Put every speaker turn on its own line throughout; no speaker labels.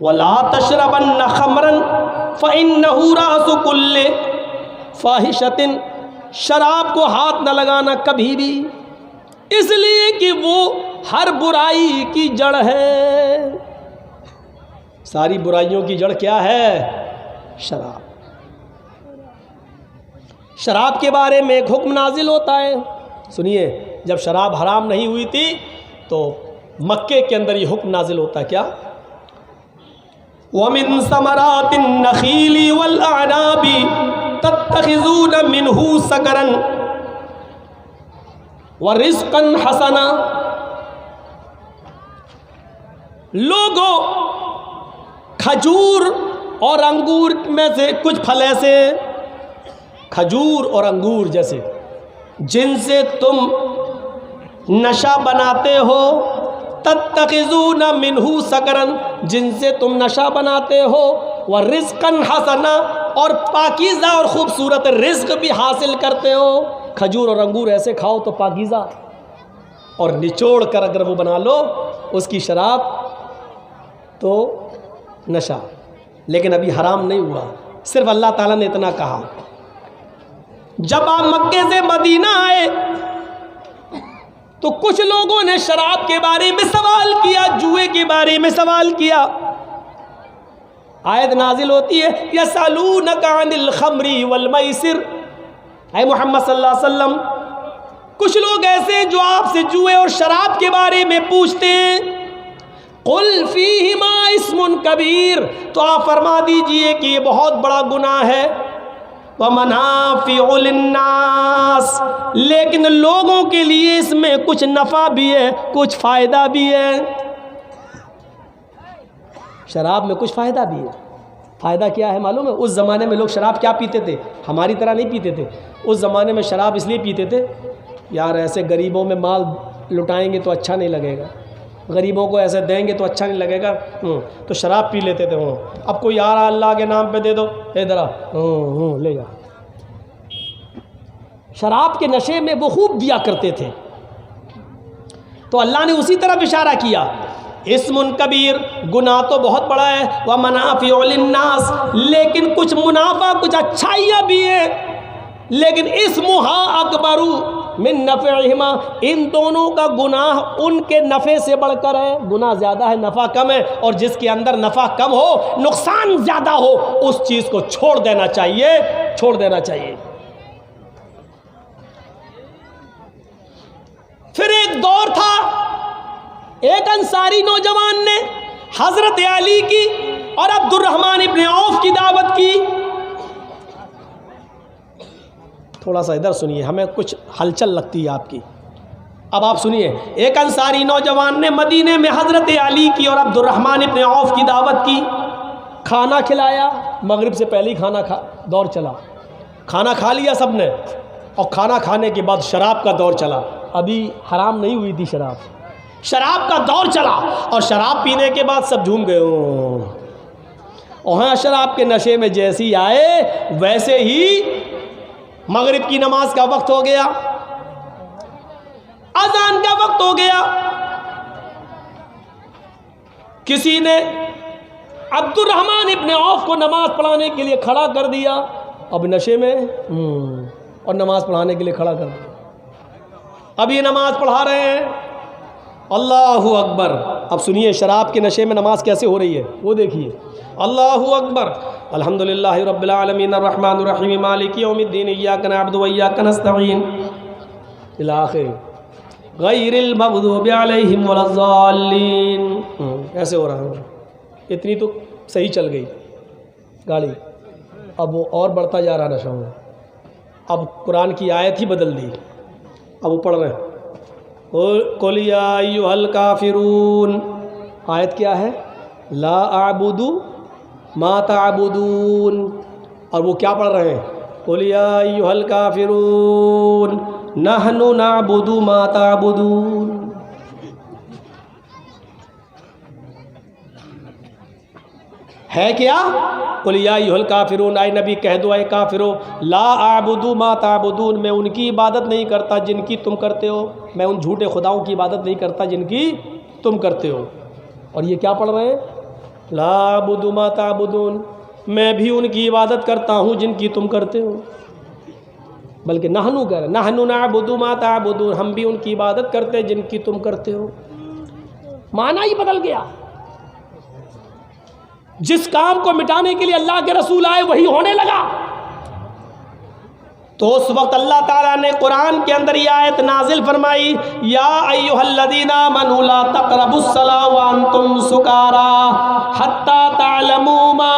وَلَا تَشْرَبَنَّ خَمْرًا فَإِنَّهُ رَأْسُ كُلِّ فَاحِشَةٍ، شراب کو ہاتھ نہ لگانا کبھی بھی، اس لیے کہ وہ ہر برائی کی جڑ ہے۔ ساری برائیوں کی جڑ کیا ہے؟ شراب۔ شراب کے بارے میں ایک حکم نازل ہوتا ہے، سنیے، جب شراب حرام نہیں ہوئی تھی تو مکے کے اندر یہ حکم نازل ہوتا ہے، کیا؟ وَمِن ثَمَرَاتِ النَّخِيلِ وَالْأَعْنَابِ تَتَّخِذُونَ مِنْهُ سَكَرًا وَرِزْقًا حَسَنًا۔ لوگوں، کھجور اور انگور میں سے کچھ پھل ایسے، کھجور اور انگور جیسے، جن سے تم نشہ بناتے ہو، تتخذون منہ سکرن، جن سے تم نشہ بناتے ہو، ورزقاً حسنا، اور پاکیزہ اور خوبصورت رزق بھی حاصل کرتے ہو۔ کھجور اور انگور ایسے کھاؤ تو پاکیزہ، اور نچوڑ کر اگر وہ بنا لو اس کی شراب تو نشہ، لیکن ابھی حرام نہیں ہوا، صرف اللہ تعالیٰ نے اتنا کہا۔ جب آپ مکے سے مدینہ آئے تو کچھ لوگوں نے شراب کے بارے میں سوال کیا، جوئے کے بارے میں سوال کیا۔ آیت نازل ہوتی ہے یسألونک عن الخمر والمیسر، اے محمد صلی اللہ علیہ وسلم، کچھ لوگ ایسے ہیں جو آپ سے جوئے اور شراب کے بارے میں پوچھتے ہیں، قل فیہما اسم کبیر، تو آپ فرما دیجئے کہ یہ بہت بڑا گناہ ہے، وَمَنَافِعُ لِلنَّاسِ، لیکن لوگوں کے لیے اس میں کچھ نفع بھی ہے، کچھ فائدہ بھی ہے۔ شراب میں کچھ فائدہ بھی ہے۔ فائدہ کیا ہے معلوم ہے؟ اس زمانے میں لوگ شراب کیا پیتے تھے؟ ہماری طرح نہیں پیتے تھے، اس زمانے میں شراب اس لیے پیتے تھے، یار ایسے غریبوں میں مال لٹائیں گے تو اچھا نہیں لگے گا، غریبوں کو ایسے دیں گے تو اچھا نہیں لگے گا، تو شراب پی لیتے تھے۔ اب کوئی آ رہا اللہ کے نام پہ دے دو، ادھر آ، لے جا۔ شراب کے نشے میں وہ خوب دیا کرتے تھے، تو اللہ نے اسی طرف اشارہ کیا، اسم کبیر، گناہ تو بہت بڑا ہے، وَمَنَافِعُ لِلنَّاسِ، لیکن کچھ منافع، کچھ اچھائیاں بھی ہیں، لیکن اسمہا اکبر من نفعہما، ان دونوں کا گناہ ان کے نفع سے بڑھ کر ہے، گناہ زیادہ ہے نفع کم ہے، اور جس کے اندر نفع کم ہو، نقصان زیادہ ہو، اس چیز کو چھوڑ دینا چاہیے، چھوڑ دینا چاہیے۔ پھر ایک دور تھا، ایک انصاری نوجوان نے حضرت علی کی اور عبد الرحمن ابن عوف کی دعوت کی۔ تھوڑا سا ادھر سنیے، ہمیں کچھ ہلچل لگتی ہے آپ کی، اب آپ سنیے۔ ایک انصاری نوجوان نے مدینے میں حضرت علی کی اور عبد الرحمن ابن عوف کی دعوت کی، کھانا کھلایا، مغرب سے پہلے ہی دور چلا، کھانا کھا لیا سب نے، اور کھانا کھانے کے بعد شراب کا دور چلا، ابھی حرام نہیں ہوئی تھی شراب، شراب کا دور چلا، اور شراب پینے کے بعد سب جھوم گئے، وہاں شراب کے نشے میں جیسے ہی آئے ویسے ہی مغرب کی نماز کا وقت ہو گیا، اذان کا وقت ہو گیا، کسی نے عبد الرحمن ابن عوف کو نماز پڑھانے کے لیے کھڑا کر دیا، اب نشے میں اور نماز پڑھانے کے لیے کھڑا کر دیا، اب یہ نماز پڑھا رہے ہیں، اللہ اکبر۔ اب سنیے شراب کے نشے میں نماز کیسے ہو رہی ہے، وہ دیکھیے، اللہ اکبر، الحمدللہ رب العالمین الرحمن الرحیم مالک یوم الدین ایاک نعبد و ایاک نستعین الاخر غیر المغضوب علیہم ولا الضالین، ایسے ہو رہا ہے، اتنی تو صحیح چل گئی گاڑی، اب وہ اور بڑھتا جا رہا نشہ میں، اب قرآن کی آیت ہی بدل دی، اب وہ پڑھ رہے ہیں قل یا ایھا الکافرون، آیت کیا ہے؟ لا اعبد ما تعبدون، اور وہ کیا پڑھ رہے ہیں؟ قل یا ایھا الکافرون نحن نعبد ما تعبدون۔ ہے کیا؟ قل یا ایھا الکافرون، اے نبی کہہ دو اے کافرو، لا اعبد ما تعبدون، میں ان کی عبادت نہیں کرتا جن کی تم کرتے ہو، میں ان جھوٹے خداؤں کی عبادت نہیں کرتا جن کی تم کرتے ہو۔ اور یہ کیا پڑھ رہے ہیں؟ لا اعبد ما تعبدون، میں بھی ان کی عبادت کرتا ہوں جن کی تم کرتے ہو، بلکہ نحنو کہہ رہے نحنو نعبد ما تعبدون، ہم بھی ان کی عبادت کرتے ہیں جن کی تم کرتے ہو۔ معنی ہی بدل گیا۔ جس کام کو مٹانے کے لیے اللہ کے رسول آئے وہی ہونے لگا۔ تو اس وقت اللہ تعالیٰ نے قرآن کے اندر یہ آیت نازل فرمائی، یا ایھا الذین آمنوا لا تقربوا الصلاۃ وانتم سکارى حتی تعلموا ما،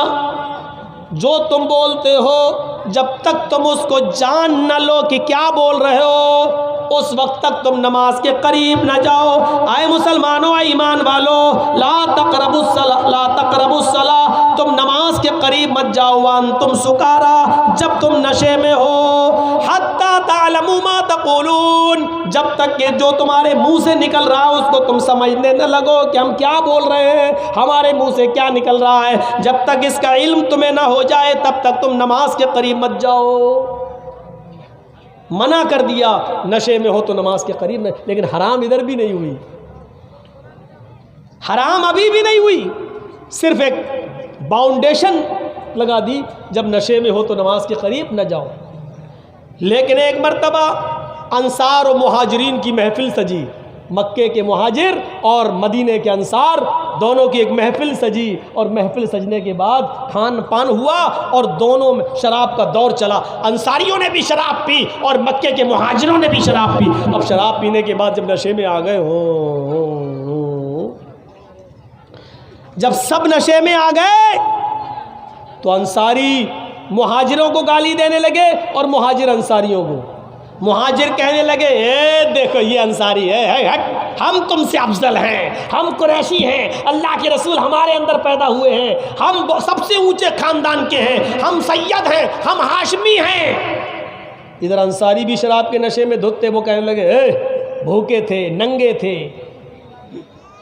جو تم بولتے ہو جب تک تم اس کو جان نہ لو کہ کیا بول رہے ہو اس وقت تک تم نماز کے قریب نہ جاؤ۔ آئے مسلمانوں، اے ایمان والو، لا تقربوا الصلاۃ، لا تقربوا الصلاۃ، تم نماز کے قریب مت جاؤ، وانتم سکارى، جب تم نشے میں ہو، حتی تعلموا ما تقولون، جب تک کہ جو تمہارے منہ سے نکل رہا ہے اس کو تم سمجھنے نہ لگو کہ ہم کیا بول رہے ہیں، ہمارے منہ سے کیا نکل رہا ہے۔ جب تک اس کا علم تمہیں نہ ہو جائے تب تک تم نماز کے قریب مت جاؤ۔ منع کر دیا، نشے میں ہو تو نماز کے قریب نہیں۔ لیکن حرام ادھر بھی نہیں ہوئی، حرام ابھی بھی نہیں ہوئی، صرف ایک باؤنڈیشن لگا دی، جب نشے میں ہو تو نماز کے قریب نہ جاؤ۔ لیکن ایک مرتبہ انصار و مہاجرین کی محفل سجی، مکے کے مہاجر اور مدینے کے انصار دونوں کی ایک محفل سجی، اور محفل سجنے کے بعد کھان پان ہوا اور دونوں میں شراب کا دور چلا۔ انصاریوں نے بھی شراب پی اور مکے کے مہاجروں نے بھی شراب پی۔ اب شراب پینے کے بعد جب نشے میں آ گئے جب سب نشے میں آ گئے تو انصاری مہاجروں کو گالی دینے لگے اور مہاجر انصاریوں کو۔ مہاجر کہنے لگے، اے دیکھو یہ انصاری ہے، ہم تم سے افضل ہیں، ہم قریشی ہیں، اللہ کے رسول ہمارے اندر پیدا ہوئے ہیں، ہم سب سے اونچے خاندان کے ہیں، ہم سید ہیں، ہم ہاشمی ہیں۔ ادھر انصاری بھی شراب کے نشے میں دھتے، وہ کہنے لگے، اے بھوکے تھے، ننگے تھے،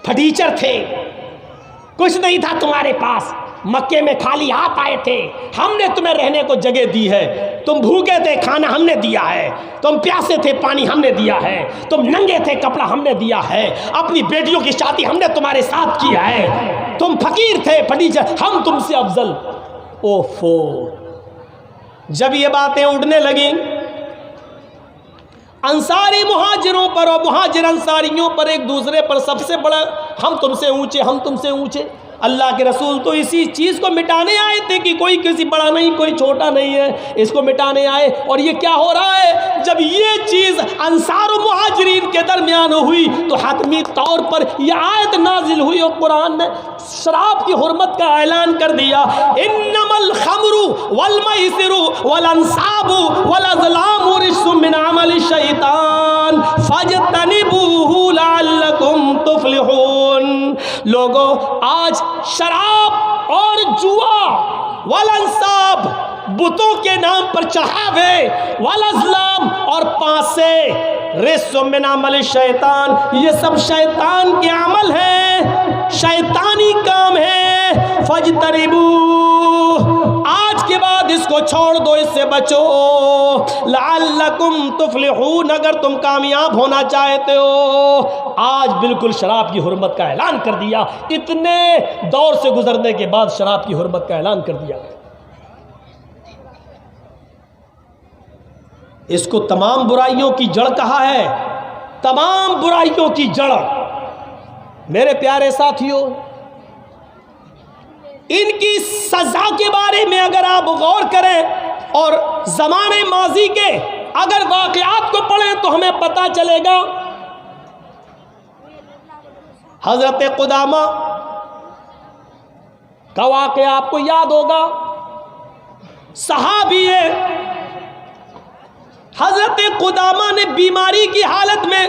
پھٹیچر تھے، کچھ نہیں تھا تمہارے پاس، مکے میں خالی ہاتھ آئے تھے، ہم نے تمہیں رہنے کو جگہ دی ہے، تم بھوکے تھے کھانا ہم نے دیا ہے، تم پیاسے تھے پانی ہم نے دیا ہے، تم ننگے تھے کپڑا ہم نے دیا ہے، اپنی بیٹیوں کی شادی ہم نے تمہارے ساتھ کیا ہے، تم فقیر تھے پھٹیچر، ہم تم سے افضل۔ اوفو، جب یہ باتیں اڑنے لگیں انصاری مہاجروں پر اور مہاجر انصاریوں پر، ایک دوسرے پر، سب سے بڑا ہم تم سے اونچے، ہم تم سے اونچے۔ اللہ کے رسول تو اسی چیز کو مٹانے آئے تھے کہ کوئی کسی بڑا نہیں، کوئی چھوٹا نہیں ہے، اس کو مٹانے آئے۔ اور یہ کیا ہو رہا ہے، جب یہ چیز انصار و مہاجرین کے درمیان ہوئی تو حتمی طور پر یہ آیت نازل ہوئی اور قرآن نے شراب کی حرمت کا اعلان کر دیا، انما الخمر والمیسر والانصاب والازلام رجس من عمل الشیطان فاجتنبوه لعلکم تفلحون۔ لوگو، آج شراب اور جوا والانصاب، بتوں کے نام پر چڑھاوے، والازلام اور پانسے، رجس من عمل الشیطان، یہ سب شیطان کے عمل ہیں، شیطانی کام ہے۔ فاجتنبوہ، آج کے بعد اس کو چھوڑ دو، اس سے بچو، لعلکم تفلحون، اگر تم کامیاب ہونا چاہتے ہو۔ آج بالکل شراب کی حرمت کا اعلان کر دیا، اتنے دور سے گزرنے کے بعد شراب کی حرمت کا اعلان کر دیا۔ اس کو تمام برائیوں کی جڑ کہا ہے، تمام برائیوں کی جڑ۔ میرے پیارے ساتھیوں، ان کی سزا کے بارے میں اگر آپ غور کریں اور زمانے ماضی کے اگر واقعات کو پڑھیں تو ہمیں پتہ چلے گا۔ حضرت قدامہ کا واقعہ آپ کو یاد ہوگا، صحابی ہے۔ حضرت قدامہ نے بیماری کی حالت میں،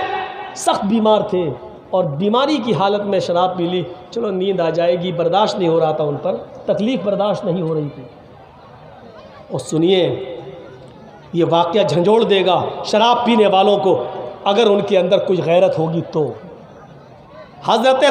سخت بیمار تھے اور بیماری کی حالت میں شراب پی لی، چلو نیند آ جائے گی، برداشت نہیں ہو رہا تھا، ان پر تکلیف برداشت نہیں ہو رہی تھی۔ اور سنیے، یہ واقعہ جھنجھوڑ دے گا شراب پینے والوں کو، اگر ان کے اندر کچھ غیرت ہوگی تو۔ حضرت